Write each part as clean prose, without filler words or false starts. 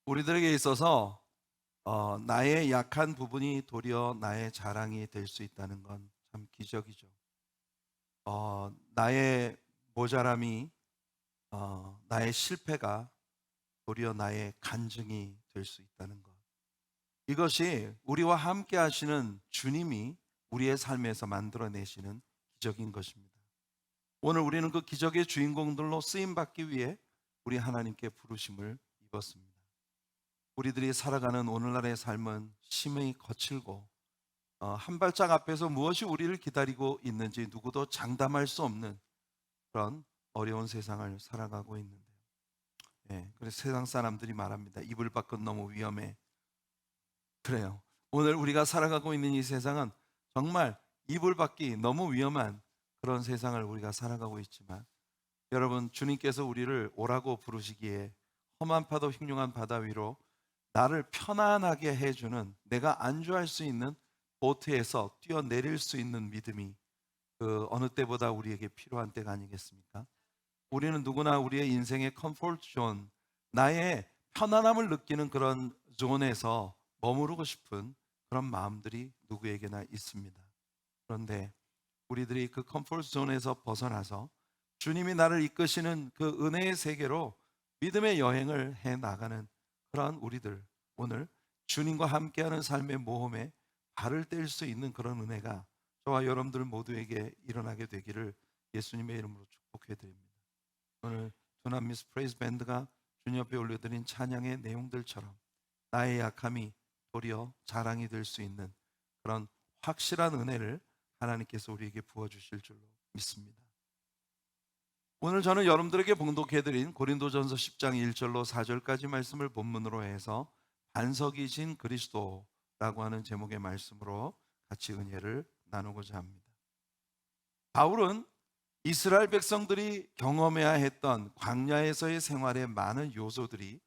우리들에게 있어서 나의 약한 부분이 도리어 나의 자랑이 될 수 있다는 건 참 기적이죠. 나의 모자람이, 나의 실패가 도리어 나의 간증이 될 수 있다는 것. 이것이 우리와 함께 하시는 주님이 우리의 삶에서 만들어내시는 기적인 것입니다. 오늘 우리는 그 기적의 주인공들로 쓰임받기 위해 우리 하나님께 부르심을 입었습니다. 우리들이 살아가는 오늘날의 삶은 심히 거칠고 한 발짝 앞에서 무엇이 우리를 기다리고 있는지 누구도 장담할 수 없는 그런 어려운 세상을 살아가고 있는데요. 그래서 세상 사람들이 말합니다. 이불 밖은 너무 위험해. 그래요. 오늘 우리가 살아가고 있는 이 세상은 정말 이불 밖이 너무 위험한 그런 세상을 우리가 살아가고 있지만, 여러분, 주님께서 우리를 오라고 부르시기에 험한 파도 흉흉한 바다 위로 나를 편안하게 해주는, 내가 안주할 수 있는 보트에서 뛰어내릴 수 있는 믿음이 그 어느 때보다 우리에게 필요한 때가 아니겠습니까? 우리는 누구나 우리의 인생의 컴포트 존, 나의 편안함을 느끼는 그런 존에서 머무르고 싶은 그런 마음들이 누구에게나 있습니다. 그런데 우리들이 그 컴포트 존에서 벗어나서 주님이 나를 이끄시는 그 은혜의 세계로 믿음의 여행을 해 나가는 그런 우리들, 오늘 주님과 함께하는 삶의 모험에 발을 뗄 수 있는 그런 은혜가 저와 여러분들 모두에게 일어나게 되기를 예수님의 이름으로 축복해 드립니다. 오늘 두나미스 프레이즈 밴드가 주님 앞에 올려드린 찬양의 내용들처럼 나의 약함이 도리어 자랑이 될 수 있는 그런 확실한 은혜를 하나님께서 우리에게 부어주실 줄로 믿습니다. 오늘 저는 여러분들에게 봉독해드린 고린도전서 10장 1절로 4절까지 말씀을 본문으로 해서 반석이신 그리스도라고 하는 제목의 말씀으로 같이 은혜를 나누고자 합니다. 바울은 이스라엘 백성들이 경험해야 했던 광야에서의 생활의 많은 요소들이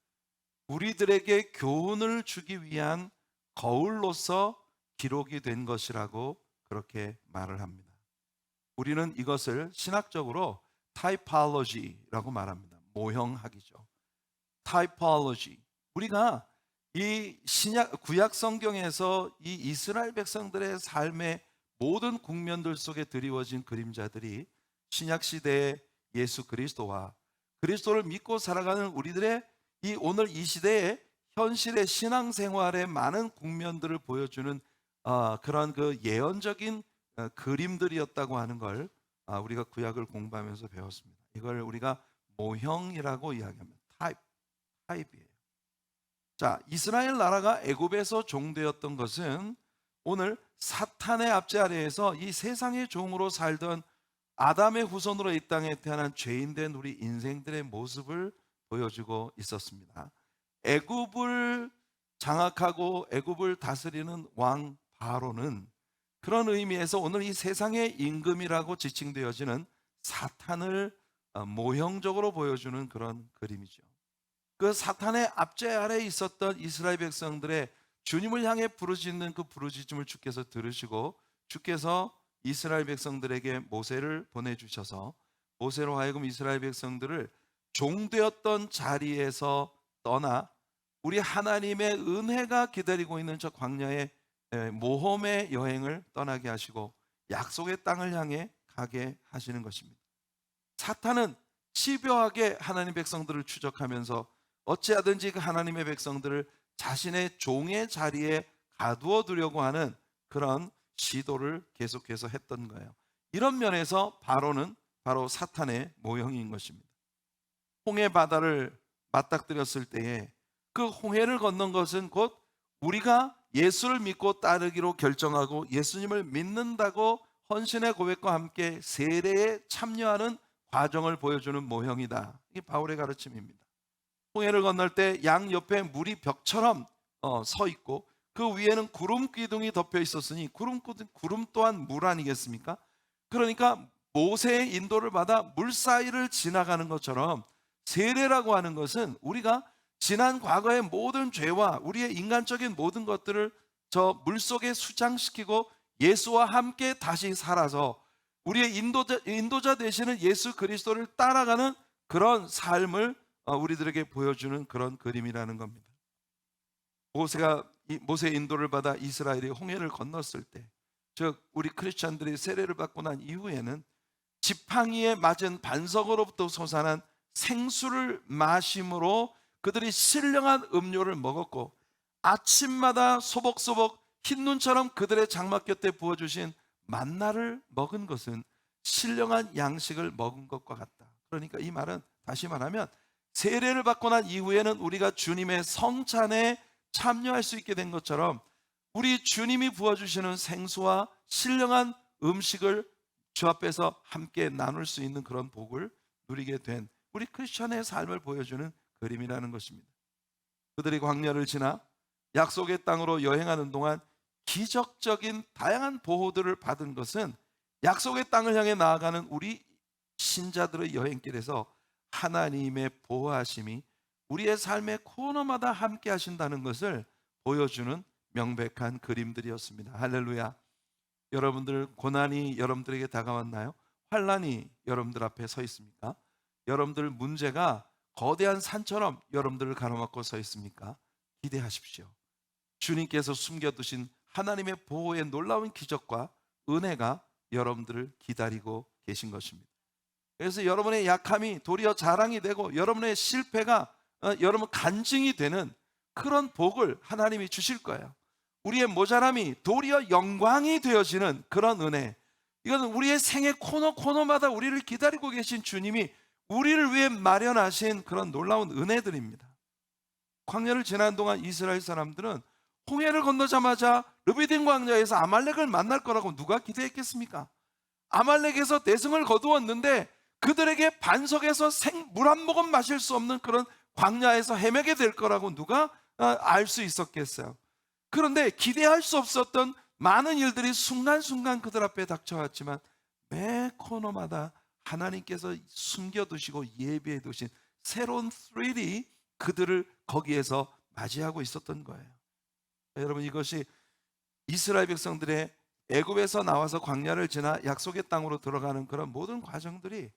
우리들에게 교훈을 주기 위한 거울로서 기록이 된 것이라고 그렇게 말을 합니다. 우리는 이것을 신학적으로 타이폴로지라고 말합니다. 모형학이죠. 타이폴로지. 우리가 이 구약 성경에서 이 이스라엘 백성들의 삶의 모든 국면들 속에 드리워진 그림자들이 신약 시대의 예수 그리스도와 그리스도를 믿고 살아가는 우리들의 이 오늘 이 시대의 현실의 신앙생활의 많은 국면들을 보여주는 그런 그 예언적인 그림들이었다고 하는 걸 우리가 구약을 공부하면서 배웠습니다. 이걸 우리가 모형이라고 이야기합니다. 타입이에요. 자, 이스라엘 나라가 애굽에서 종되었던 것은 오늘 사탄의 압제 아래에서 이 세상의 종으로 살던 아담의 후손으로 이 땅에 태어난 죄인된 우리 인생들의 모습을 보여주고 있었습니다. 애굽을 장악하고 애굽을 다스리는 왕 바로는 그런 의미에서 오늘 이 세상의 임금이라고 지칭되어지는 사탄을 모형적으로 보여주는 그런 그림이죠. 그 사탄의 압제 아래에 있었던 이스라엘 백성들의 주님을 향해 부르짖는 그 부르짖음을 주께서 들으시고 주께서 이스라엘 백성들에게 모세를 보내주셔서 모세로 하여금 이스라엘 백성들을 종되었던 자리에서 떠나 우리 하나님의 은혜가 기다리고 있는 저 광야의 모험의 여행을 떠나게 하시고 약속의 땅을 향해 가게 하시는 것입니다. 사탄은 집요하게 하나님 백성들을 추적하면서 어찌하든지 그 하나님의 백성들을 자신의 종의 자리에 가두어 두려고 하는 그런 시도를 계속해서 했던 거예요. 이런 면에서 바로는 바로 사탄의 모형인 것입니다. 홍해 바다를 맞닥뜨렸을 때에 그 홍해를 건넌 것은 곧 우리가 예수를 믿고 따르기로 결정하고 예수님을 믿는다고 헌신의 고백과 함께 세례에 참여하는 과정을 보여주는 모형이다. 이게 바울의 가르침입니다. 홍해를 건널 때 양 옆에 물이 벽처럼 서 있고 그 위에는 구름 기둥이 덮여 있었으니 구름 또한 물 아니겠습니까? 그러니까 모세의 인도를 받아 물 사이를 지나가는 것처럼 세례라고 하는 것은 우리가 지난 과거의 모든 죄와 우리의 인간적인 모든 것들을 저 물속에 수장시키고 예수와 함께 다시 살아서 우리의 인도자 되시는 예수 그리스도를 따라가는 그런 삶을 우리들에게 보여주는 그런 그림이라는 겁니다. 모세의 인도를 받아 이스라엘이 홍해를 건넜을 때, 즉 우리 크리스찬들이 세례를 받고 난 이후에는 지팡이에 맞은 반석으로부터 솟아난 생수를 마심으로 그들이 신령한 음료를 먹었고, 아침마다 소복소복 흰눈처럼 그들의 장막 곁에 부어주신 만나를 먹은 것은 신령한 양식을 먹은 것과 같다. 그러니까 이 말은 다시 말하면 세례를 받고 난 이후에는 우리가 주님의 성찬에 참여할 수 있게 된 것처럼 우리 주님이 부어주시는 생수와 신령한 음식을 주 앞에서 함께 나눌 수 있는 그런 복을 누리게 된 우리 크리스천의 삶을 보여주는 그림이라는 것입니다. 그들이 광야를 지나 약속의 땅으로 여행하는 동안 기적적인 다양한 보호들을 받은 것은 약속의 땅을 향해 나아가는 우리 신자들의 여행길에서 하나님의 보호하심이 우리의 삶의 코너마다 함께 하신다는 것을 보여주는 명백한 그림들이었습니다. 할렐루야. 여러분들, 고난이 여러분들에게 다가왔나요? 환난이 여러분들 앞에 서 있습니까? 여러분들 문제가 거대한 산처럼 여러분들을 가로막고 서 있습니까? 기대하십시오. 주님께서 숨겨두신 하나님의 보호의 놀라운 기적과 은혜가 여러분들을 기다리고 계신 것입니다. 그래서 여러분의 약함이 도리어 자랑이 되고 여러분의 실패가 여러분 간증이 되는 그런 복을 하나님이 주실 거예요. 우리의 모자람이 도리어 영광이 되어지는 그런 은혜, 이건 우리의 생애 코너마다 우리를 기다리고 계신 주님이 우리를 위해 마련하신 그런 놀라운 은혜들입니다. 광야를 지나는 동안 이스라엘 사람들은 홍해를 건너자마자 르비딤 광야에서 아말렉을 만날 거라고 누가 기대했겠습니까? 아말렉에서 대승을 거두었는데 그들에게 반석에서 물 한 모금 마실 수 없는 그런 광야에서 헤매게 될 거라고 누가 알 수 있었겠어요? 그런데 기대할 수 없었던 많은 일들이 순간순간 그들 앞에 닥쳐왔지만 매 코너마다 하나님께서 숨겨두시고 예비해 두신 새로운 스릴이 그들을 거기에서 맞이하고 있었던 거예요. 여러분, 이것이 이스라엘 백성들의 애굽에서 나와서 광야를 지나 약속의 땅으로 들어가는 그런 모든 과정들이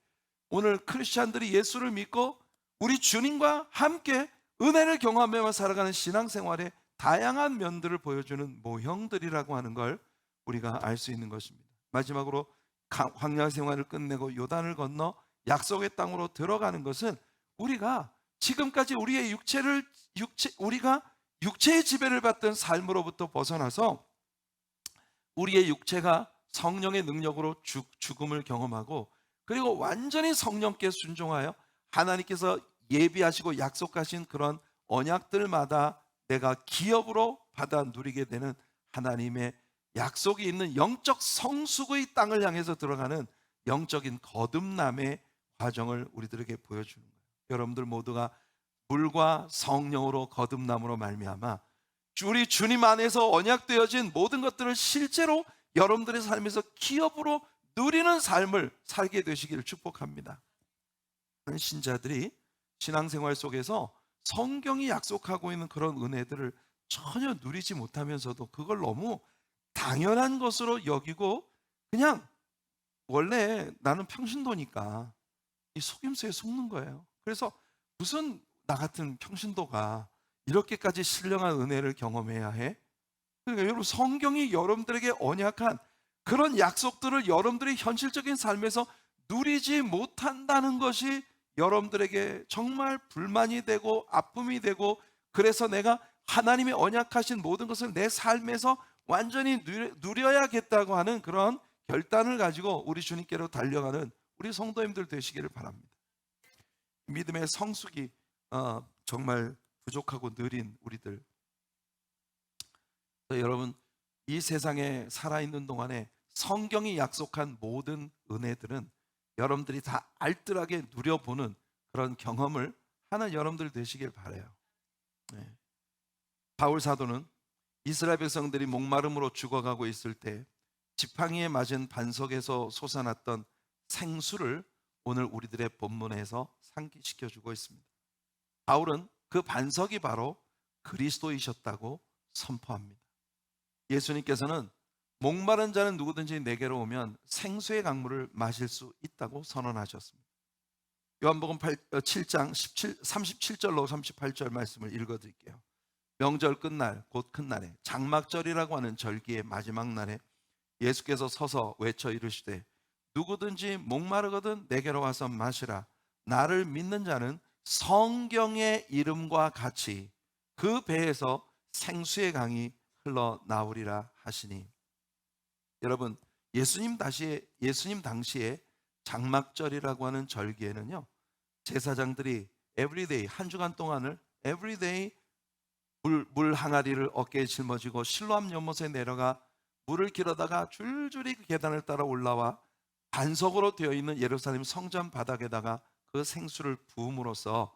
오늘 크리스찬들이 예수를 믿고 우리 주님과 함께 은혜를 경험하며 살아가는 신앙생활의 다양한 면들을 보여주는 모형들이라고 하는 걸 우리가 알 수 있는 것입니다. 마지막으로 광야 생활을 끝내고 요단을 건너 약속의 땅으로 들어가는 것은 우리가 지금까지 우리가 육체의 지배를 받던 삶으로부터 벗어나서 우리의 육체가 성령의 능력으로 죽음을 경험하고, 그리고 완전히 성령께 순종하여 하나님께서 예비하시고 약속하신 그런 언약들마다 내가 기업으로 받아 누리게 되는 하나님의 약속이 있는 영적 성숙의 땅을 향해서 들어가는 영적인 거듭남의 과정을 우리들에게 보여주는 거예요. 여러분들 모두가 물과 성령으로 거듭남으로 말미암아 우리 주님 안에서 언약되어진 모든 것들을 실제로 여러분들의 삶에서 기업으로 누리는 삶을 살게 되시기를 축복합니다. 신자들이 신앙생활 속에서 성경이 약속하고 있는 그런 은혜들을 전혀 누리지 못하면서도 그걸 너무 당연한 것으로 여기고 그냥 원래 나는 평신도니까 이 속임수에 속는 거예요. 그래서 무슨 나 같은 평신도가 이렇게까지 신령한 은혜를 경험해야 해? 그러니까 여러분, 성경이 여러분들에게 언약한 그런 약속들을 여러분들의 현실적인 삶에서 누리지 못한다는 것이 여러분들에게 정말 불만이 되고 아픔이 되고, 그래서 내가 하나님의 언약하신 모든 것을 내 삶에서 완전히 누려야겠다고 하는 그런 결단을 가지고 우리 주님께로 달려가는 우리 성도님들 되시기를 바랍니다. 믿음의 성숙이 정말 부족하고 느린 우리들, 여러분, 이 세상에 살아있는 동안에 성경이 약속한 모든 은혜들은 여러분들이 다 알뜰하게 누려보는 그런 경험을 하는 여러분들 되시길 바라요. 네. 바울 사도는 이스라엘 백성들이 목마름으로 죽어가고 있을 때 지팡이에 맞은 반석에서 솟아났던 생수를 오늘 우리들의 본문에서 상기시켜주고 있습니다. 바울은 그 반석이 바로 그리스도이셨다고 선포합니다. 예수님께서는 목마른 자는 누구든지 내게로 오면 생수의 강물을 마실 수 있다고 선언하셨습니다. 요한복음 7장 37절로 38절 말씀을 읽어드릴게요. 명절 끝날 곧 큰 날에 장막절이라고 하는 절기의 마지막 날에 예수께서 서서 외쳐 이르시되 누구든지 목마르거든 내게로 와서 마시라. 나를 믿는 자는 성경의 이름과 같이 그 배에서 생수의 강이 흘러나오리라 하시니. 여러분, 예수님 당시에 장막절이라고 하는 절기에는요, 제사장들이 에브리데이 한 주간 동안을 에브리데이 물 항아리를 어깨에 짊어지고 실로암 연못에 내려가 물을 길어다가 줄줄이 그 계단을 따라 올라와 반석으로 되어 있는 예루살렘 성전 바닥에다가 그 생수를 부음으로써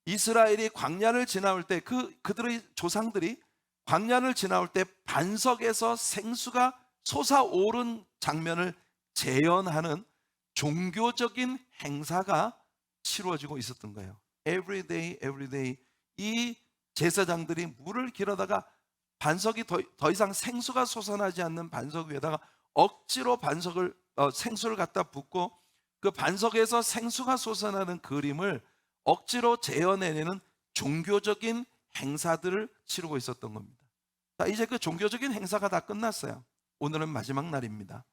이스라엘이 광야를 지나올 때 그들의 조상들이 광야를 지나올 때 반석에서 생수가 솟아오른 장면을 재현하는 종교적인 행사가 치루어지고 있었던 거예요. Every day 이 제사장들이 물을 길어다가 반석이 더 이상 생수가 솟아나지 않는 반석 위에다가 억지로 생수를 갖다 붓고 그 반석에서 생수가 솟아나는 그림을 억지로 재현해내는 종교적인 행사들을 치르고 있었던 겁니다. 자, 이제 그 종교적인 행사가 다 끝났어요. 오늘은 마지막 날입니다.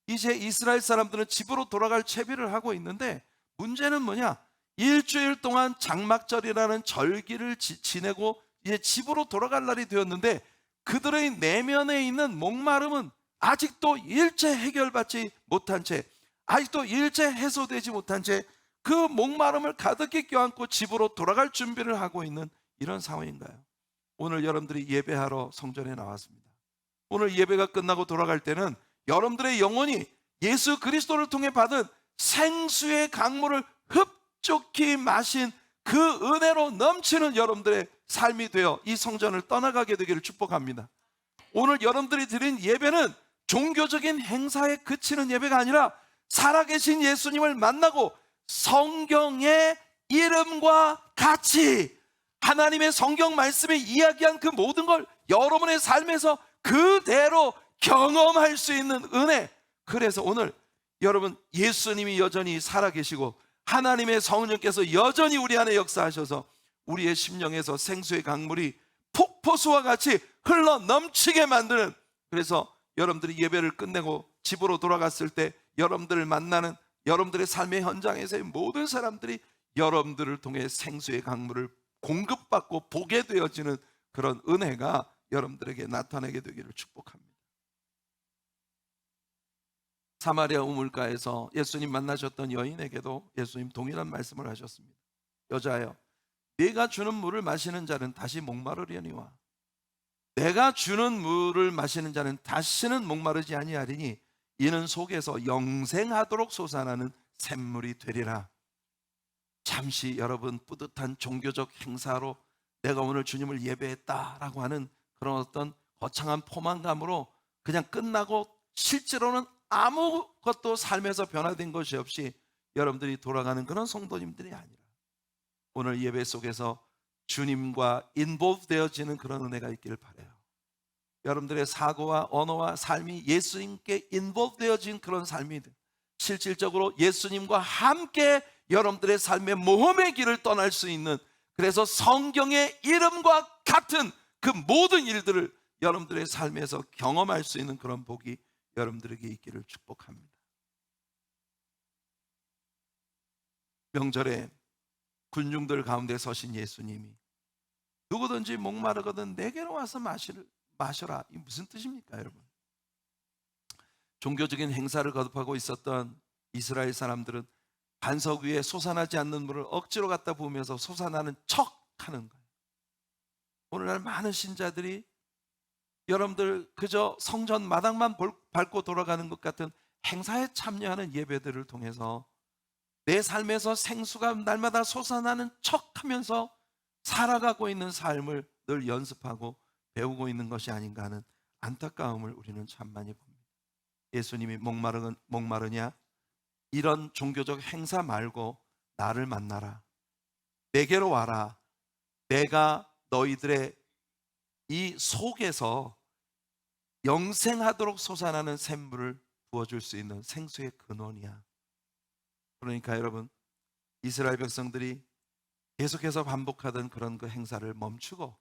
이제 이스라엘 사람들은 집으로 돌아갈 채비를 하고 있는데 문제는 뭐냐? 일주일 동안 장막절이라는 절기를 지내고 이제 집으로 돌아갈 날이 되었는데 그들의 내면에 있는 목마름은 아직도 일체 해결받지 못한 채, 아직도 일체 해소되지 못한 채 그 목마름을 가득히 껴안고 집으로 돌아갈 준비를 하고 있는 이런 상황인가요? 오늘 여러분들이 예배하러 성전에 나왔습니다. 오늘 예배가 끝나고 돌아갈 때는 여러분들의 영혼이 예수 그리스도를 통해 받은 생수의 강물을 흡족히 마신 그 은혜로 넘치는 여러분들의 삶이 되어 이 성전을 떠나가게 되기를 축복합니다. 오늘 여러분들이 드린 예배는 종교적인 행사에 그치는 예배가 아니라 살아계신 예수님을 만나고 성경의 이름과 같이 하나님의 성경 말씀에 이야기한 그 모든 걸 여러분의 삶에서 그대로 경험할 수 있는 은혜. 그래서 오늘 여러분, 예수님이 여전히 살아계시고 하나님의 성령께서 여전히 우리 안에 역사하셔서 우리의 심령에서 생수의 강물이 폭포수와 같이 흘러 넘치게 만드는, 그래서 여러분들이 예배를 끝내고 집으로 돌아갔을 때 여러분들을 만나는 여러분들의 삶의 현장에서의 모든 사람들이 여러분들을 통해 생수의 강물을 공급받고 보게 되어지는 그런 은혜가 여러분들에게 나타나게 되기를 축복합니다. 사마리아 우물가에서 예수님 만나셨던 여인에게도 예수님 동일한 말씀을 하셨습니다. 여자여, 내가 주는 물을 마시는 자는 다시 목마르려니와 내가 주는 물을 마시는 자는 다시는 목마르지 아니하리니 이는 속에서 영생하도록 솟아나는 샘물이 되리라. 잠시 여러분 뿌듯한 종교적 행사로 내가 오늘 주님을 예배했다라고 하는 그런 어떤 거창한 포만감으로 그냥 끝나고 실제로는 아무것도 삶에서 변화된 것이 없이 여러분들이 돌아가는 그런 성도님들이 아니라 오늘 예배 속에서 주님과 인볼브 되어지는 그런 은혜가 있기를 바라요. 여러분들의 사고와 언어와 삶이 예수님께 인볼브 되어진 그런 삶이 실질적으로 예수님과 함께 여러분들의 삶의 모험의 길을 떠날 수 있는, 그래서 성경의 이름과 같은 그 모든 일들을 여러분들의 삶에서 경험할 수 있는 그런 복이 여러분들에게 있기를 축복합니다. 명절에 군중들 가운데 서신 예수님이 누구든지 목마르거든 내게로 와서 마셔라. 이 무슨 뜻입니까, 여러분? 종교적인 행사를 거듭하고 있었던 이스라엘 사람들은 반석 위에 솟아나지 않는 물을 억지로 갖다 부으면서 솟아나는 척 하는 거예요. 오늘날 많은 신자들이 여러분들 그저 성전 마당만 밟고 돌아가는 것 같은 행사에 참여하는 예배들을 통해서 내 삶에서 생수가 날마다 솟아나는 척 하면서 살아가고 있는 삶을 늘 연습하고 배우고 있는 것이 아닌가 하는 안타까움을 우리는 참 많이 봅니다. 예수님이 목마르냐? 이런 종교적 행사 말고 나를 만나라. 내게로 와라. 내가 너희들의 이 속에서 영생하도록 솟아나는 샘물을 부어줄 수 있는 생수의 근원이야. 그러니까 여러분, 이스라엘 백성들이 계속해서 반복하던 그런 그 행사를 멈추고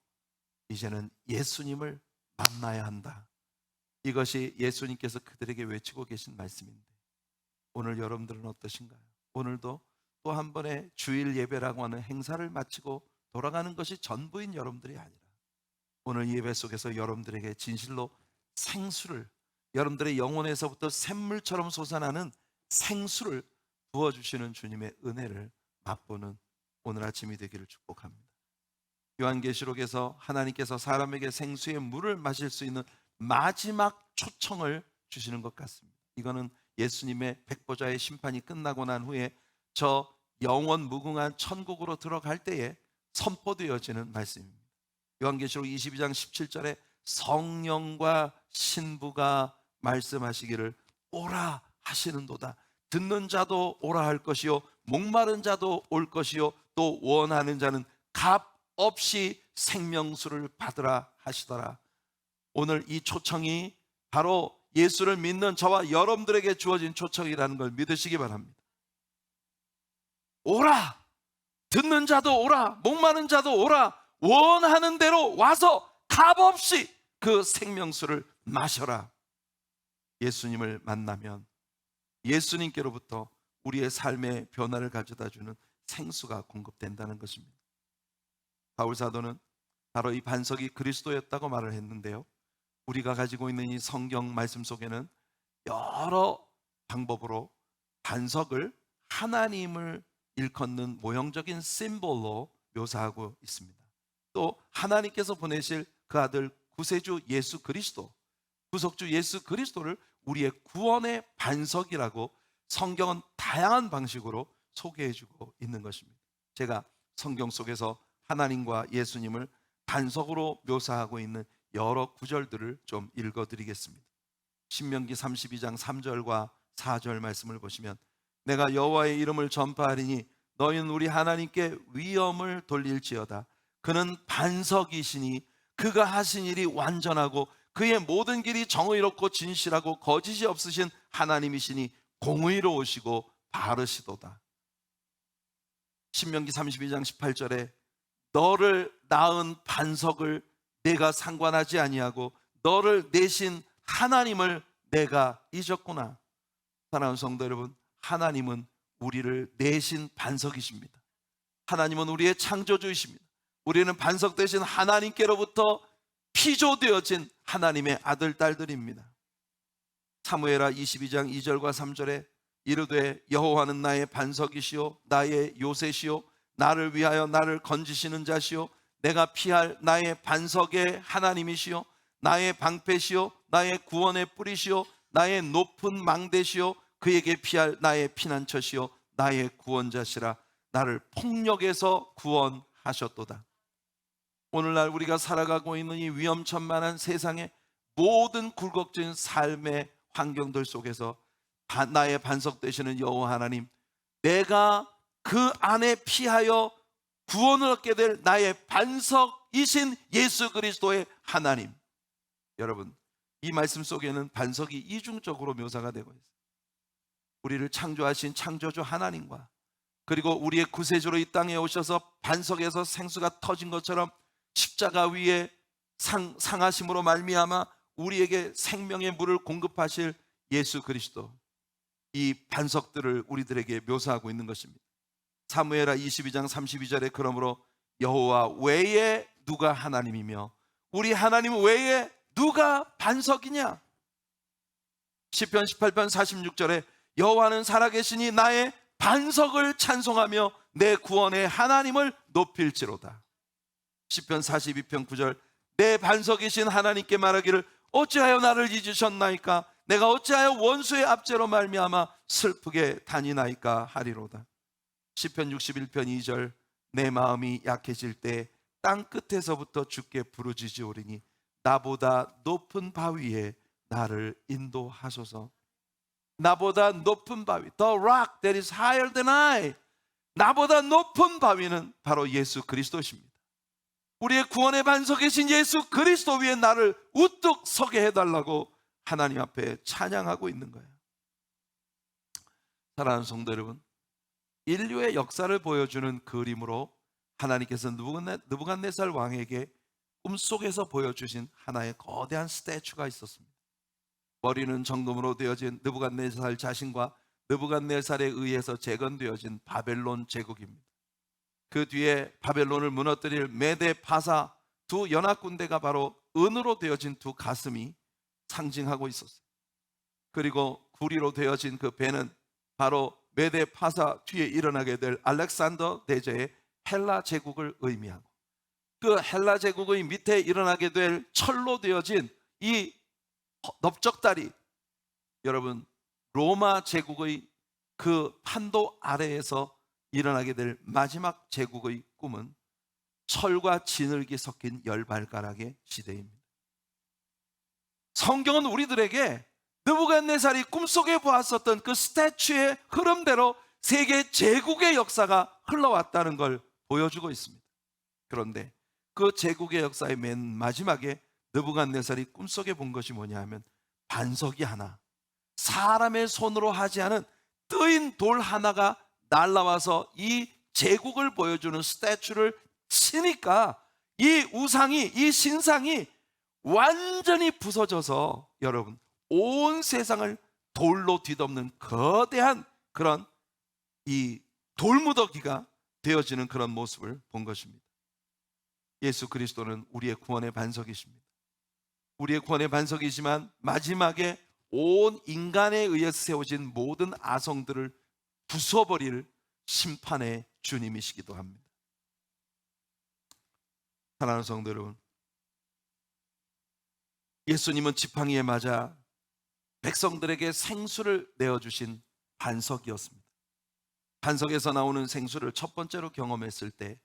이제는 예수님을 만나야 한다. 이것이 예수님께서 그들에게 외치고 계신 말씀인데, 오늘 여러분들은 어떠신가요? 오늘도 또 한 번의 주일 예배라고 하는 행사를 마치고 돌아가는 것이 전부인 여러분들이 아니라, 오늘 예배 속에서 여러분들에게 진실로 생수를, 여러분들의 영혼에서부터 샘물처럼 솟아나는 생수를 부어주시는 주님의 은혜를 맛보는 오늘 아침이 되기를 축복합니다. 요한계시록에서 하나님께서 사람에게 생수의 물을 마실 수 있는 마지막 초청을 주시는 것 같습니다. 이거는 예수님의 백보자의 심판이 끝나고 난 후에 저 영원 무궁한 천국으로 들어갈 때에 선포되어지는 말씀입니다. 요한계시록 22장 17절에 성령과 신부가 말씀하시기를 오라 하시는도다. 듣는 자도 오라 할 것이요 목마른 자도 올 것이요 또 원하는 자는 값 없이 생명수를 받으라 하시더라. 오늘 이 초청이 바로 예수를 믿는 저와 여러분들에게 주어진 초청이라는 걸 믿으시기 바랍니다. 오라! 듣는 자도 오라! 목마른 자도 오라! 원하는 대로 와서 값없이 그 생명수를 마셔라. 예수님을 만나면 예수님께로부터 우리의 삶의 변화를 가져다주는 생수가 공급된다는 것입니다. 바울 사도는 바로 이 반석이 그리스도였다고 말을 했는데요, 우리가 가지고 있는 이 성경 말씀 속에는 여러 방법으로 반석을 하나님을 일컫는 모형적인 심볼로 묘사하고 있습니다. 또 하나님께서 보내실 그 아들 구세주 예수 그리스도, 구속주 예수 그리스도를 우리의 구원의 반석이라고 성경은 다양한 방식으로 소개해주고 있는 것입니다. 제가 성경 속에서 하나님과 예수님을 반석으로 묘사하고 있는 여러 구절들을 좀 읽어드리겠습니다. 신명기 32장 3절과 4절 말씀을 보시면, 내가 여호와의 이름을 전파하리니 너희는 우리 하나님께 위엄을 돌릴지어다. 그는 반석이시니 그가 하신 일이 완전하고 그의 모든 길이 정의롭고 진실하고 거짓이 없으신 하나님이시니 공의로우시고 바르시도다. 신명기 32장 18절에 너를 낳은 반석을 내가 상관하지 아니하고 너를 내신 하나님을 내가 잊었구나. 사랑하는 성도 여러분, 하나님은 우리를 내신 반석이십니다. 하나님은 우리의 창조주이십니다. 우리는 반석 되신 하나님께로부터 피조되어진 하나님의 아들, 딸들입니다. 사무엘하 22장 2절과 3절에 이르되 여호와는 나의 반석이시요 나의 요새시요 나를 위하여 나를 건지시는 자시요 내가 피할 나의 반석의 하나님이시요 나의 방패시요 나의 구원의 뿌리시요 나의 높은 망대시요 그에게 피할 나의 피난처시요 나의 구원자시라. 나를 폭력에서 구원하셨도다. 오늘날 우리가 살아가고 있는 이 위험천만한 세상의 모든 굴곡진 삶의 환경들 속에서 나의 반석 되시는 여호와 하나님, 내가 그 안에 피하여 구원을 얻게 될 나의 반석이신 예수 그리스도의 하나님. 여러분, 이 말씀 속에는 반석이 이중적으로 묘사가 되고 있어요. 우리를 창조하신 창조주 하나님과, 그리고 우리의 구세주로 이 땅에 오셔서 반석에서 생수가 터진 것처럼 십자가 위에 상하심으로 말미암아 우리에게 생명의 물을 공급하실 예수 그리스도, 이 반석들을 우리들에게 묘사하고 있는 것입니다. 사무엘하 22장 32절에 그러므로 여호와 외에 누가 하나님이며 우리 하나님 외에 누가 반석이냐. 시편 18편 46절에 여호와는 살아계시니 나의 반석을 찬송하며 내 구원의 하나님을 높일지로다. 시편 42편 9절 내 반석이신 하나님께 말하기를 어찌하여 나를 잊으셨나이까. 내가 어찌하여 원수의 압제로 말미암아 슬프게 다니나이까 하리로다. 시편 61편 2절 내 마음이 약해질 때 땅 끝에서부터 주께 부르짖으오리니 나보다 높은 바위에 나를 인도하소서. 나보다 높은 바위, The rock that is higher than I, 나보다 높은 바위는 바로 예수 그리스도십니다. 우리의 구원의 반석이신 예수 그리스도 위에 나를 우뚝 서게 해달라고 하나님 앞에 찬양하고 있는 거예요. 사랑하는 성도 여러분, 인류의 역사를 보여주는 그림으로 하나님께서 느부갓네살 왕에게 꿈속에서 보여주신 하나의 거대한 스태츄가 있었습니다. 머리는 정금으로 되어진 느부갓네살 자신과 느부갓네살에 의해서 재건되어진 바벨론 제국입니다. 그 뒤에 바벨론을 무너뜨릴 메데 파사 두 연합군대가 바로 은으로 되어진 두 가슴이 상징하고 있었어요. 그리고 구리로 되어진 그 배는 바로 메데 파사 뒤에 일어나게 될 알렉산더 대제의 헬라 제국을 의미하고, 그 헬라 제국의 밑에 일어나게 될 철로 되어진 이 넓적다리, 여러분 로마 제국의 그 판도 아래에서 일어나게 될 마지막 제국의 꿈은 철과 진흙이 섞인 열발가락의 시대입니다. 성경은 우리들에게 느부갓네살이 꿈속에 보았었던 그 스태츄의 흐름대로 세계 제국의 역사가 흘러왔다는 걸 보여주고 있습니다. 그런데 그 제국의 역사의 맨 마지막에 느부갓네살이 꿈속에 본 것이 뭐냐 하면 반석이 하나, 사람의 손으로 하지 않은 뜨인 돌 하나가 날라와서 이 제국을 보여주는 스태츄를 치니까 이 우상이, 이 신상이 완전히 부서져서 여러분 온 세상을 돌로 뒤덮는 거대한 그런 이 돌무더기가 되어지는 그런 모습을 본 것입니다. 예수 그리스도는 우리의 구원의 반석이십니다. 우리의 구원의 반석이지만 마지막에 온 인간에 의해서 세워진 모든 아성들을 부숴버릴 심판의 주님이시기도 합니다. 사랑하는 성도 여러분, 예수님은 지팡이에 맞아 백성들에게 생수를 내어주신 반석이었습니다. 반석에서 나오는 생수를 첫 번째로 경험했을 때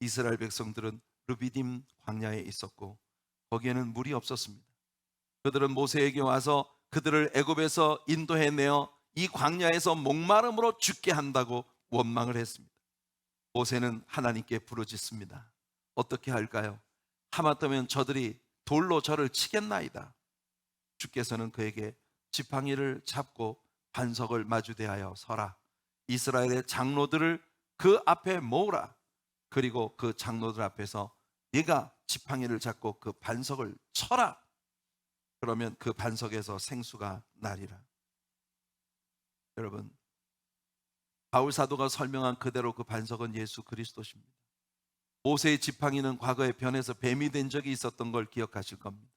이스라엘 백성들은 르비딤 광야에 있었고 거기에는 물이 없었습니다. 그들은 모세에게 와서 그들을 애굽에서 인도해내어 이 광야에서 목마름으로 죽게 한다고 원망을 했습니다. 모세는 하나님께 부르짖습니다. 어떻게 할까요? 하마터면 저들이 돌로 저를 치겠나이다. 주께서는 그에게 지팡이를 잡고 반석을 마주대하여 서라. 이스라엘의 장로들을 그 앞에 모으라. 그리고 그 장로들 앞에서 네가 지팡이를 잡고 그 반석을 쳐라. 그러면 그 반석에서 생수가 나리라. 여러분, 바울 사도가 설명한 그대로 그 반석은 예수 그리스도십니다. 모세의 지팡이는 과거에 변해서 뱀이 된 적이 있었던 걸 기억하실 겁니다.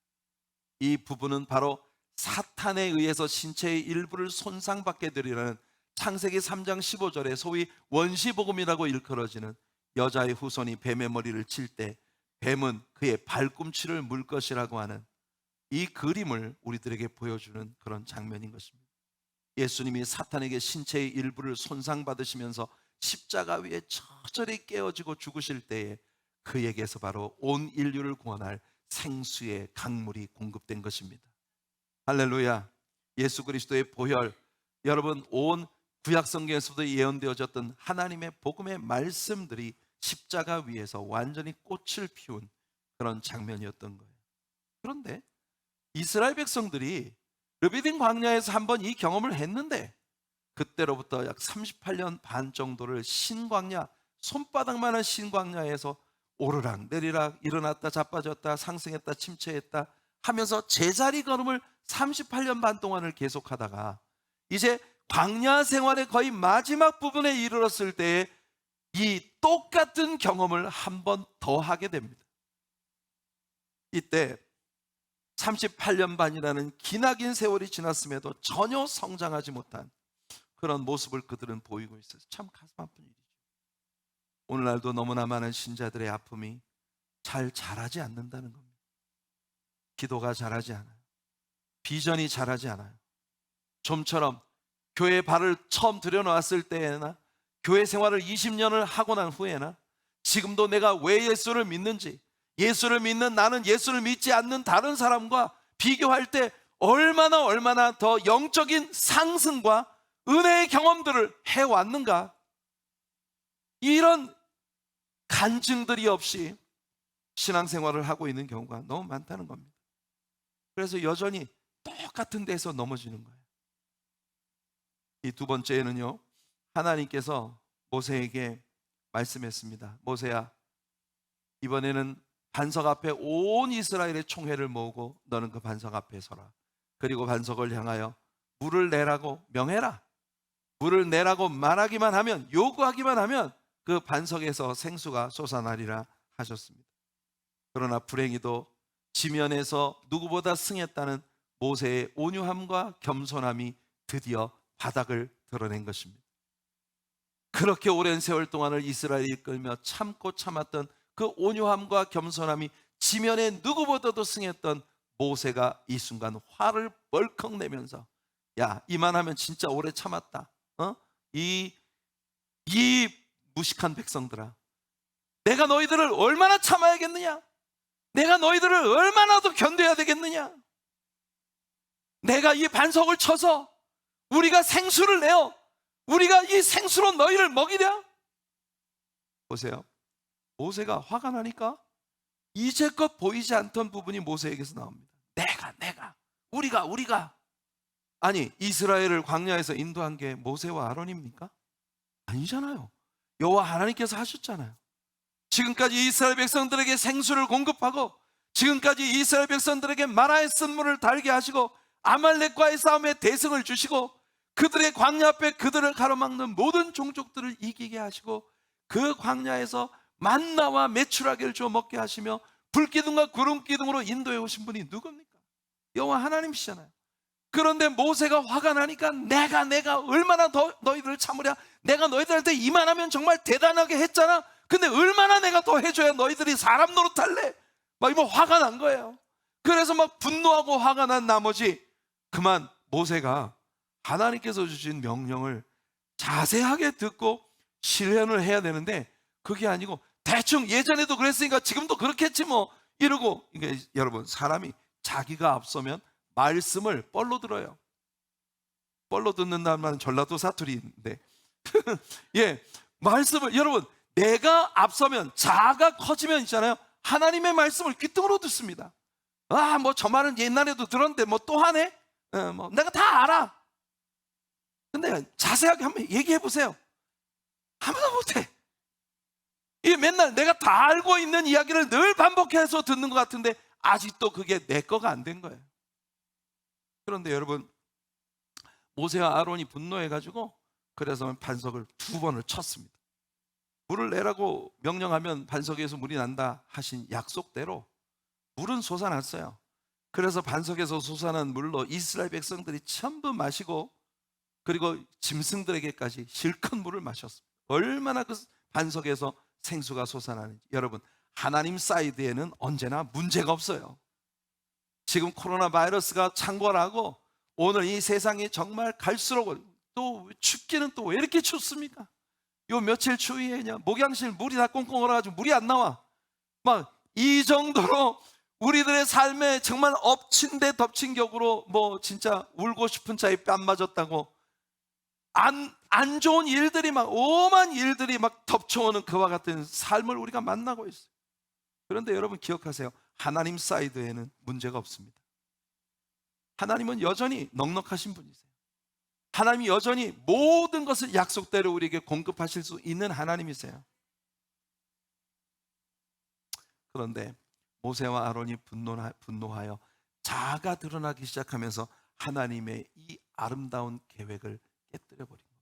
이 부분은 바로 사탄에 의해서 신체의 일부를 손상받게 되리라는 창세기 3장 15절에 소위 원시복음이라고 일컬어지는 여자의 후손이 뱀의 머리를 칠 때 뱀은 그의 발꿈치를 물 것이라고 하는 이 그림을 우리들에게 보여주는 그런 장면인 것입니다. 예수님이 사탄에게 신체의 일부를 손상받으시면서 십자가 위에 처절히 깨어지고 죽으실 때에 그에게서 바로 온 인류를 구원할 생수의 강물이 공급된 것입니다. 할렐루야. 예수 그리스도의 보혈, 여러분 온 구약성경에서도 예언되어졌던 하나님의 복음의 말씀들이 십자가 위에서 완전히 꽃을 피운 그런 장면이었던 거예요. 그런데 이스라엘 백성들이 르비딤 광야에서 한번 이 경험을 했는데 그때로부터 약 38년 반 정도를 신광야, 손바닥만한 신광야에서 오르락 내리락 일어났다 자빠졌다 상승했다 침체했다 하면서 제자리 걸음을 38년 반 동안을 계속하다가 이제 광야 생활의 거의 마지막 부분에 이르렀을 때에 이 똑같은 경험을 한 번 더 하게 됩니다. 이때 38년 반이라는 기나긴 세월이 지났음에도 전혀 성장하지 못한 그런 모습을 그들은 보이고 있어요. 참 가슴 아픈 일이죠. 오늘날도 너무나 많은 신자들의 아픔이 잘 자라지 않는다는 겁니다. 기도가 자라지 않아요. 비전이 자라지 않아요. 좀처럼 교회에 발을 처음 들여놓았을 때나 교회 생활을 20년을 하고 난 후에나 지금도 내가 왜 예수를 믿는지, 예수를 믿는 나는 예수를 믿지 않는 다른 사람과 비교할 때 얼마나 더 영적인 상승과 은혜의 경험들을 해왔는가, 이런 간증들이 없이 신앙생활을 하고 있는 경우가 너무 많다는 겁니다. 그래서 여전히 똑같은 데서 넘어지는 거예요. 이 두 번째는요, 하나님께서 모세에게 말씀했습니다. 모세야, 이번에는 반석 앞에 온 이스라엘의 총회를 모으고 너는 그 반석 앞에 서라. 그리고 반석을 향하여 물을 내라고 명해라. 물을 내라고 말하기만 하면, 요구하기만 하면 그 반석에서 생수가 솟아나리라 하셨습니다. 그러나 불행히도 지면에서 누구보다 승했다는 모세의 온유함과 겸손함이 드디어 바닥을 드러낸 것입니다. 그렇게 오랜 세월 동안을 이스라엘이 이끌며 참고 참았던 그 온유함과 겸손함이 지면에 누구보다도 승했던 모세가 이 순간 화를 벌컥 내면서, 야, 이만하면 진짜 오래 참았다. 이 무식한 백성들아, 내가 너희들을 얼마나 참아야겠느냐? 내가 너희들을 얼마나 더 견뎌야 되겠느냐? 내가 이 반석을 쳐서 우리가 생수를 내어 우리가 이 생수로 너희를 먹이랴? 보세요. 모세가 화가 나니까 이제껏 보이지 않던 부분이 모세에게서 나옵니다. 내가 우리가 아니, 이스라엘을 광야에서 인도한 게 모세와 아론입니까? 아니잖아요. 여호와 하나님께서 하셨잖아요. 지금까지 이스라엘 백성들에게 생수를 공급하고, 지금까지 이스라엘 백성들에게 마라의 쓴물을 달게 하시고, 아말렉과의 싸움에 대승을 주시고, 그들의 광야 앞에 그들을 가로막는 모든 종족들을 이기게 하시고, 그 광야에서 만나와 메추라기를 주어 먹게 하시며 불기둥과 구름기둥으로 인도해 오신 분이 누굽니까? 여호와 하나님이시잖아요. 그런데 모세가 화가 나니까 내가 얼마나 더 너희들을 참으랴? 내가 너희들한테 이만하면 정말 대단하게 했잖아. 근데 얼마나 내가 더 해줘야 너희들이 사람 노릇할래? 막 이거 화가 난 거예요. 그래서 막 분노하고 화가 난 나머지 그만 모세가 하나님께서 주신 명령을 자세하게 듣고 실현을 해야 되는데, 그게 아니고 대충 예전에도 그랬으니까 지금도 그렇겠지 뭐 이러고. 이게 여러분, 사람이 자기가 앞서면 말씀을 뻘로 들어요. 뻘로 듣는다는 말은 전라도 사투리인데 예, 말씀을, 여러분, 내가 앞서면, 자아가 커지면 있잖아요, 하나님의 말씀을 귀등으로 듣습니다. 아, 뭐 저 말은 옛날에도 들었는데 뭐 또 하네? 뭐 내가 다 알아. 근데 자세하게 한번 얘기해 보세요. 아무도 못해. 이 맨날 내가 다 알고 있는 이야기를 늘 반복해서 듣는 것 같은데 아직도 그게 내 거가 안 된 거예요. 그런데 여러분, 모세와 아론이 분노해가지고 그래서 반석을 2번을 쳤습니다. 물을 내라고 명령하면 반석에서 물이 난다 하신 약속대로 물은 솟아났어요. 그래서 반석에서 솟아난 물로 이스라엘 백성들이 전부 마시고, 그리고 짐승들에게까지 실컷 물을 마셨습니다. 얼마나 그 반석에서 생수가 솟아나는지. 여러분, 하나님 사이드에는 언제나 문제가 없어요. 지금 코로나 바이러스가 창궐하고 오늘 이 세상이 정말 갈수록 또 춥기는 또 왜 이렇게 춥습니까? 요 며칠 추위에 그냥 목양실 물이 다 꽁꽁 얼어가지고 물이 안 나와. 막 이 정도로 우리들의 삶에 정말 엎친 데 덮친 격으로 뭐 진짜 울고 싶은 자에 뺨 맞았다고 안 좋은 일들이 막, 오만 일들이 막 덮쳐오는 그와 같은 삶을 우리가 만나고 있어요. 그런데 여러분 기억하세요. 하나님 사이드에는 문제가 없습니다. 하나님은 여전히 넉넉하신 분이세요. 하나님이 여전히 모든 것을 약속대로 우리에게 공급하실 수 있는 하나님이세요. 그런데 모세와 아론이 분노하여 자아가 드러나기 시작하면서 하나님의 이 아름다운 계획을 깨뜨려 버린 겁니다.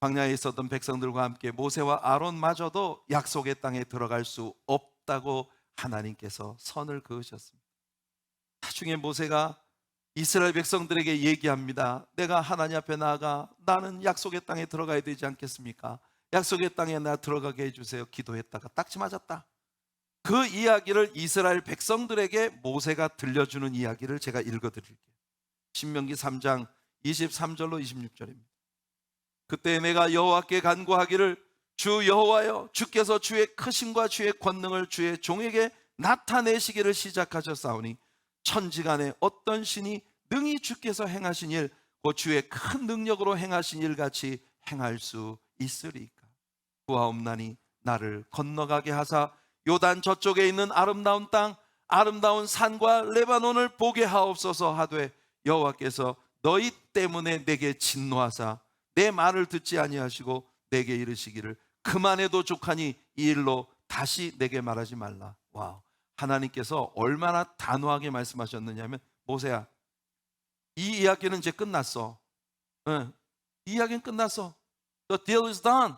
광야에 있었던 백성들과 함께 모세와 아론마저도 약속의 땅에 들어갈 수 없다고 하나님께서 선을 그으셨습니다. 나중에 모세가 이스라엘 백성들에게 얘기합니다. 내가 하나님 앞에 나아가 나는 약속의 땅에 들어가야 되지 않겠습니까? 약속의 땅에 나 들어가게 해주세요. 기도했다가 딱지 맞았다. 그 이야기를 이스라엘 백성들에게 모세가 들려주는 이야기를 제가 읽어드릴게요. 신명기 3장 23절로 26절입니다. 그때 내가 여호와께 간구하기를, 주 여호와여, 주께서 주의 크심과 주의 권능을 주의 종에게 나타내시기를 시작하셨사오니 천지간에 어떤 신이 능히 주께서 행하신 일, 곧 주의 큰 능력으로 행하신 일 같이 행할 수 있으리까? 구하옵나니 나를 건너가게 하사 요단 저쪽에 있는 아름다운 땅, 아름다운 산과 레바논을 보게 하옵소서 하되, 여호와께서 너희 때문에 내게 진노하사 내 말을 듣지 아니하시고 내게 이르시기를 그만해도 족하니 이 일로 다시 내게 말하지 말라. 와, 하나님께서 얼마나 단호하게 말씀하셨느냐면, 모세야, 이 이야기는 이제 끝났어. 응, 이 이야기는 끝났어. The deal is done.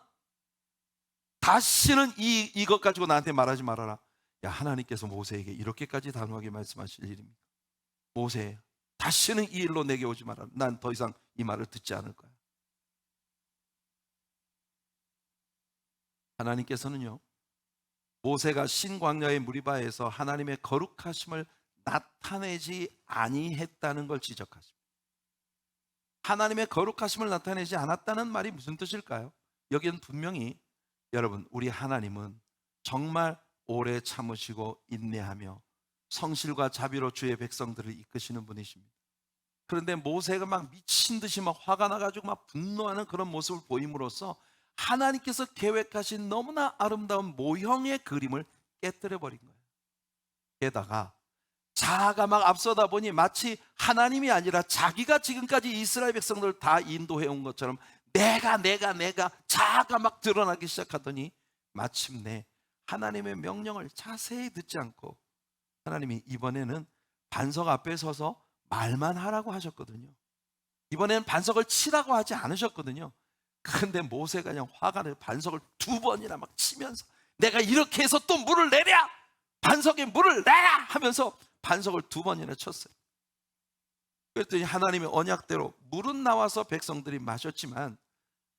다시는 이것 가지고 나한테 말하지 말아라. 야, 하나님께서 모세에게 이렇게까지 단호하게 말씀하실 일입니까? 모세, 다시는 이 일로 내게 오지 마라. 난 더 이상 이 말을 듣지 않을 거야. 하나님께서는요, 모세가 신광야의 무리바에서 하나님의 거룩하심을 나타내지 아니했다는 걸 지적하십니다. 하나님의 거룩하심을 나타내지 않았다는 말이 무슨 뜻일까요? 여기는 분명히, 여러분, 우리 하나님은 정말 오래 참으시고 인내하며 성실과 자비로 주의 백성들을 이끄시는 분이십니다. 그런데 모세가 막 미친 듯이 막 화가 나가지고 막 분노하는 그런 모습을 보임으로써 하나님께서 계획하신 너무나 아름다운 모형의 그림을 깨뜨려 버린 거예요. 게다가 자아가 막 앞서다 보니 마치 하나님이 아니라 자기가 지금까지 이스라엘 백성들을 다 인도해 온 것처럼 내가 자아가 막 드러나기 시작하더니 마침내 하나님의 명령을 자세히 듣지 않고, 하나님이 이번에는 반석 앞에 서서 말만 하라고 하셨거든요. 이번에는 반석을 치라고 하지 않으셨거든요. 그런데 모세가 그냥 화가 나서 반석을 2번이나 막 치면서, 내가 이렇게 해서 또 물을 내랴, 반석에 물을 내라 하면서 반석을 2번이나 쳤어요. 그랬더니 하나님의 언약대로 물은 나와서 백성들이 마셨지만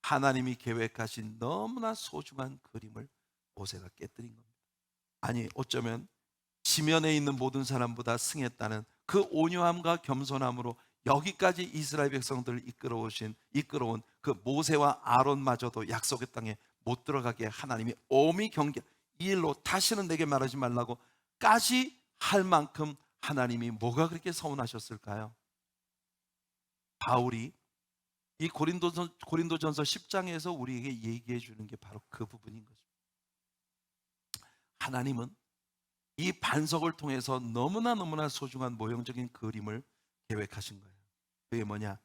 하나님이 계획하신 너무나 소중한 그림을 모세가 깨뜨린 겁니다. 아니, 어쩌면 지면에 있는 모든 사람보다 승했다는 그 온유함과 겸손함으로 여기까지 이스라엘 백성들을 이끌어온 그 모세와 아론마저도 약속의 땅에 못 들어가게 하나님이 엄히 경계, 이 일로 다시는 내게 말하지 말라고 까지 할 만큼 하나님이 뭐가 그렇게 서운하셨을까요? 바울이 이 고린도전서 10장에서 우리에게 얘기해 주는 게 바로 그 부분인 거죠. 하나님은 이 반석을 통해서 너무나 소중한 모형적인 그림을 계획하신 거예요. 그게 뭐냐?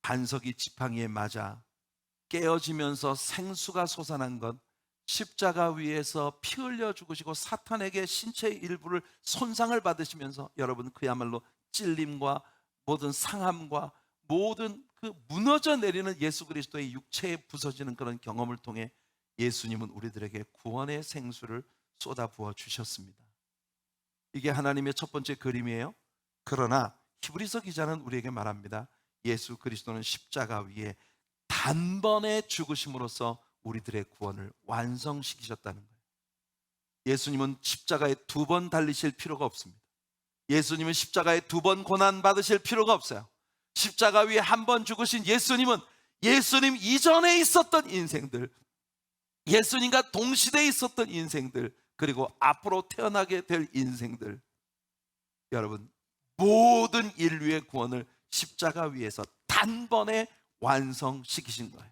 반석이 지팡이에 맞아 깨어지면서 생수가 솟아난 것, 십자가 위에서 피 흘려 죽으시고 사탄에게 신체의 일부를 손상을 받으시면서, 여러분, 그야말로 찔림과 모든 상함과 모든 그 무너져 내리는 예수 그리스도의 육체에 부서지는 그런 경험을 통해 예수님은 우리들에게 구원의 생수를 쏟아 부어 주셨습니다. 이게 하나님의 첫 번째 그림이에요. 그러나 히브리서 기자는 우리에게 말합니다. 예수 그리스도는 십자가 위에 단번에 죽으심으로써 우리들의 구원을 완성시키셨다는 거예요. 예수님은 십자가에 2번 달리실 필요가 없습니다. 예수님은 십자가에 2번 고난 받으실 필요가 없어요. 십자가 위에 1번 죽으신 예수님은 예수님 이전에 있었던 인생들, 예수님과 동시대에 있었던 인생들, 그리고 앞으로 태어나게 될 인생들, 여러분, 모든 인류의 구원을 십자가 위에서 단번에 완성시키신 거예요.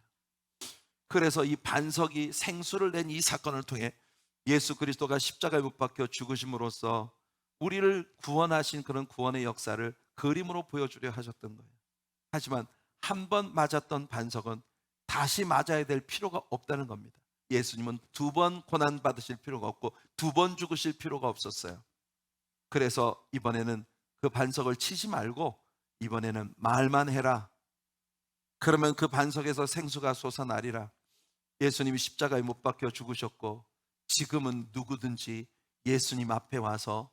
그래서 이 반석이 생수를 낸 이 사건을 통해 예수 그리스도가 십자가에 못 박혀 죽으심으로써 우리를 구원하신 그런 구원의 역사를 그림으로 보여주려 하셨던 거예요. 하지만 1번 맞았던 반석은 다시 맞아야 될 필요가 없다는 겁니다. 예수님은 2번 고난 받으실 필요가 없고 2번 죽으실 필요가 없었어요. 그래서 이번에는 그 반석을 치지 말고 이번에는 말만 해라. 그러면 그 반석에서 생수가 솟아나리라. 예수님이 십자가에 못 박혀 죽으셨고 지금은 누구든지 예수님 앞에 와서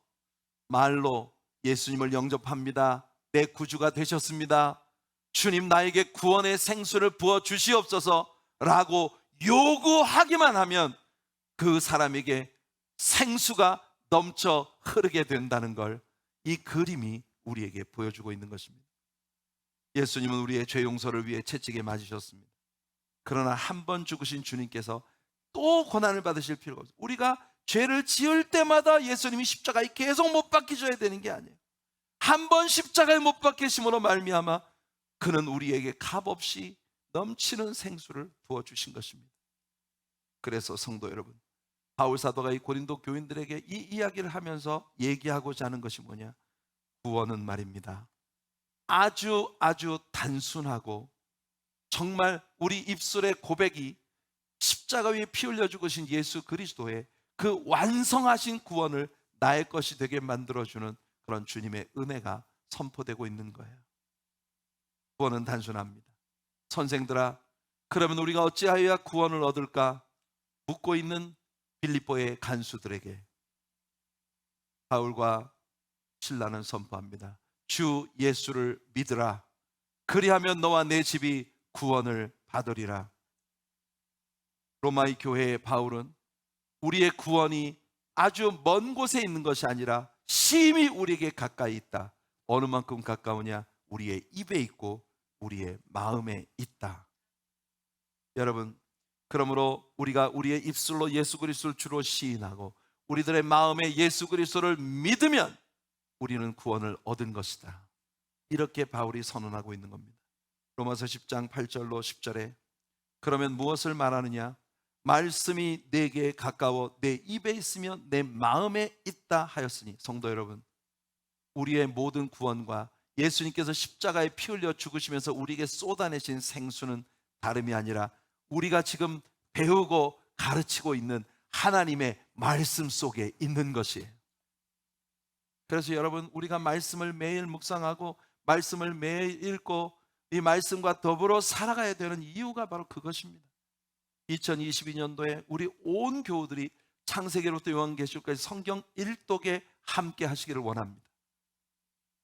말로 예수님을 영접합니다. 내 구주가 되셨습니다. 주님, 나에게 구원의 생수를 부어 주시옵소서 라고 요구하기만 하면 그 사람에게 생수가 넘쳐 흐르게 된다는 걸 이 그림이 우리에게 보여주고 있는 것입니다. 예수님은 우리의 죄 용서를 위해 채찍에 맞으셨습니다. 그러나 1번 죽으신 주님께서 또 고난을 받으실 필요가 없어요. 우리가 죄를 지을 때마다 예수님이 십자가에 계속 못 박히셔야 되는 게 아니에요. 1번 십자가에 못 박히심으로 말미암아 그는 우리에게 값없이 넘치는 생수를 부어주신 것입니다. 그래서 성도 여러분, 바울 사도가 이 고린도 교인들에게 이 이야기를 하면서 얘기하고자 하는 것이 뭐냐? 구원은 말입니다, 아주 단순하고 정말 우리 입술의 고백이 십자가 위에 피 흘려 죽으신 예수 그리스도의 그 완성하신 구원을 나의 것이 되게 만들어주는 그런 주님의 은혜가 선포되고 있는 거예요. 구원은 단순합니다. 선생들아, 그러면 우리가 어찌하여야 구원을 얻을까 묻고 있는 빌립보의 간수들에게 바울과 실라는 선포합니다. 주 예수를 믿으라. 그리하면 너와 내 집이 구원을 받으리라. 로마의 교회의 바울은 우리의 구원이 아주 먼 곳에 있는 것이 아니라 심히 우리에게 가까이 있다. 어느 만큼 가까우냐? 우리의 입에 있고 우리의 마음에 있다. 여러분, 그러므로 우리가 우리의 입술로 예수 그리스도를 주로 시인하고 우리들의 마음에 예수 그리스도를 믿으면 우리는 구원을 얻은 것이다. 이렇게 바울이 선언하고 있는 겁니다. 로마서 10장 8절로 10절에 그러면 무엇을 말하느냐? 말씀이 내게 가까워 내 입에 있으며 내 마음에 있다 하였으니, 성도 여러분, 우리의 모든 구원과 예수님께서 십자가에 피 흘려 죽으시면서 우리에게 쏟아내신 생수는 다름이 아니라 우리가 지금 배우고 가르치고 있는 하나님의 말씀 속에 있는 것이에요. 그래서 여러분, 우리가 말씀을 매일 묵상하고 말씀을 매일 읽고 이 말씀과 더불어 살아가야 되는 이유가 바로 그것입니다. 2022년도에 우리 온 교우들이 창세기로부터 요한계시록까지 성경 일독에 함께 하시기를 원합니다.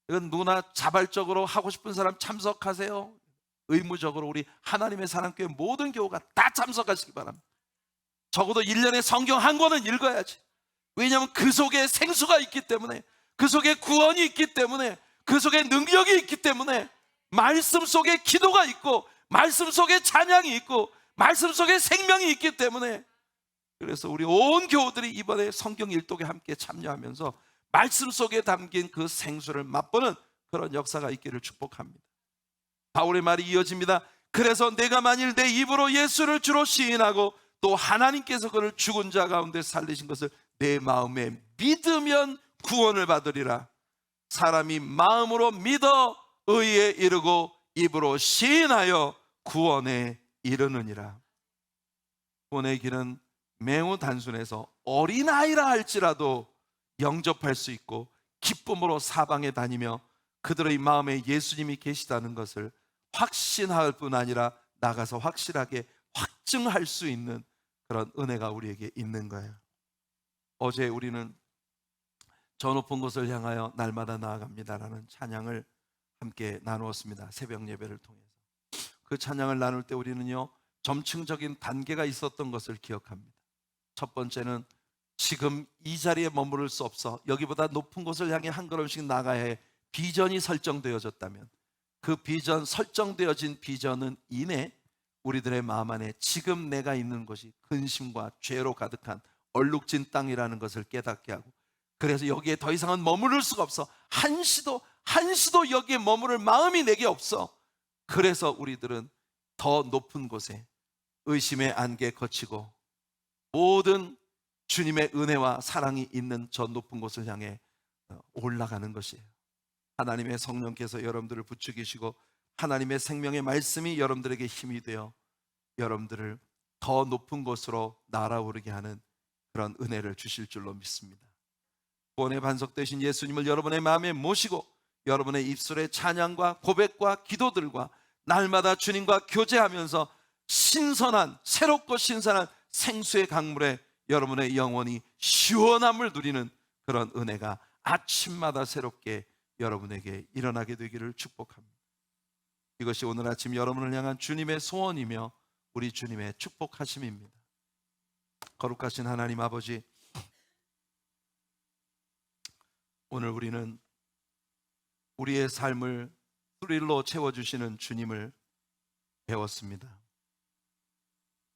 이건 누구나 자발적으로 하고 싶은 사람 참석하세요. 의무적으로 우리 하나님의 사랑교회 모든 교우가 다 참석하시기 바랍니다. 적어도 1년에 성경 한 권은 읽어야지. 왜냐하면 그 속에 생수가 있기 때문에, 그 속에 구원이 있기 때문에, 그 속에 능력이 있기 때문에, 말씀 속에 기도가 있고 말씀 속에 찬양이 있고 말씀 속에 생명이 있기 때문에, 그래서 우리 온 교우들이 이번에 성경 일독에 함께 참여하면서 말씀 속에 담긴 그 생수를 맛보는 그런 역사가 있기를 축복합니다. 바울의 말이 이어집니다. 그래서 내가 만일 내 입으로 예수를 주로 시인하고 또 하나님께서 그를 죽은 자 가운데 살리신 것을 내 마음에 믿으면 구원을 받으리라. 사람이 마음으로 믿어 의에 이르고 입으로 시인하여 구원에 이르느니라. 구원의 길은 매우 단순해서 어린아이라 할지라도 영접할 수 있고 기쁨으로 사방에 다니며 그들의 마음에 예수님이 계시다는 것을 확신할 뿐 아니라 나가서 확실하게 확증할 수 있는 그런 은혜가 우리에게 있는 거예요. 어제 우리는 저 높은 곳을 향하여 날마다 나아갑니다라는 찬양을 함께 나누었습니다. 새벽 예배를 통해서. 그 찬양을 나눌 때 우리는요, 점층적인 단계가 있었던 것을 기억합니다. 첫 번째는 지금 이 자리에 머무를 수 없어 여기보다 높은 곳을 향해 한 걸음씩 나가야 해 비전이 설정되어졌다면, 그 비전, 설정되어진 비전은 이내 우리들의 마음 안에 지금 내가 있는 곳이 근심과 죄로 가득한 얼룩진 땅이라는 것을 깨닫게 하고, 그래서 여기에 더 이상은 머무를 수가 없어. 한시도 여기에 머무를 마음이 내게 없어. 그래서 우리들은 더 높은 곳에 의심의 안개 거치고 모든 주님의 은혜와 사랑이 있는 저 높은 곳을 향해 올라가는 것이에요. 하나님의 성령께서 여러분들을 부추기시고 하나님의 생명의 말씀이 여러분들에게 힘이 되어 여러분들을 더 높은 곳으로 날아오르게 하는 그런 은혜를 주실 줄로 믿습니다. 구원의 반석 되신 예수님을 여러분의 마음에 모시고 여러분의 입술의 찬양과 고백과 기도들과 날마다 주님과 교제하면서 신선한, 새롭고 신선한 생수의 강물에 여러분의 영혼이 시원함을 누리는 그런 은혜가 아침마다 새롭게 여러분에게 일어나게 되기를 축복합니다. 이것이 오늘 아침 여러분을 향한 주님의 소원이며 우리 주님의 축복하심입니다. 거룩하신 하나님 아버지, 오늘 우리는 우리의 삶을 스릴로 채워주시는 주님을 배웠습니다.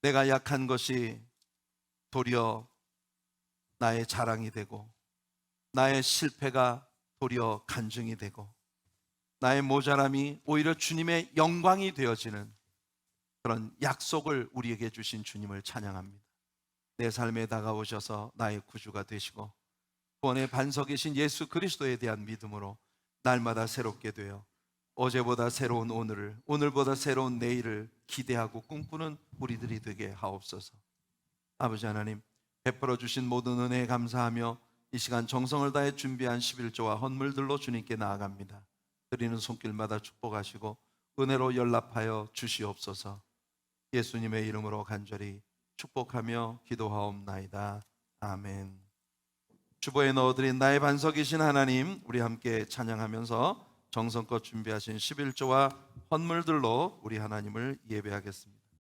내가 약한 것이 도리어 나의 자랑이 되고, 나의 실패가 도리어 간증이 되고, 나의 모자람이 오히려 주님의 영광이 되어지는 그런 약속을 우리에게 주신 주님을 찬양합니다. 내 삶에 다가오셔서 나의 구주가 되시고 구원의 반석이신 예수 그리스도에 대한 믿음으로 날마다 새롭게 되어 어제보다 새로운 오늘을, 오늘보다 새로운 내일을 기대하고 꿈꾸는 우리들이 되게 하옵소서. 아버지 하나님, 베풀어 주신 모든 은혜에 감사하며 이 시간 정성을 다해 준비한 11조와 헌물들로 주님께 나아갑니다. 드리는 손길마다 축복하시고 은혜로 연락하여 주시옵소서. 예수님의 이름으로 간절히 축복하며 기도하옵나이다. 아멘. 주보에 넣어드린 나의 반석이신 하나님, 우리 함께 찬양하면서 정성껏 준비하신 11조와 헌물들로 우리 하나님을 예배하겠습니다.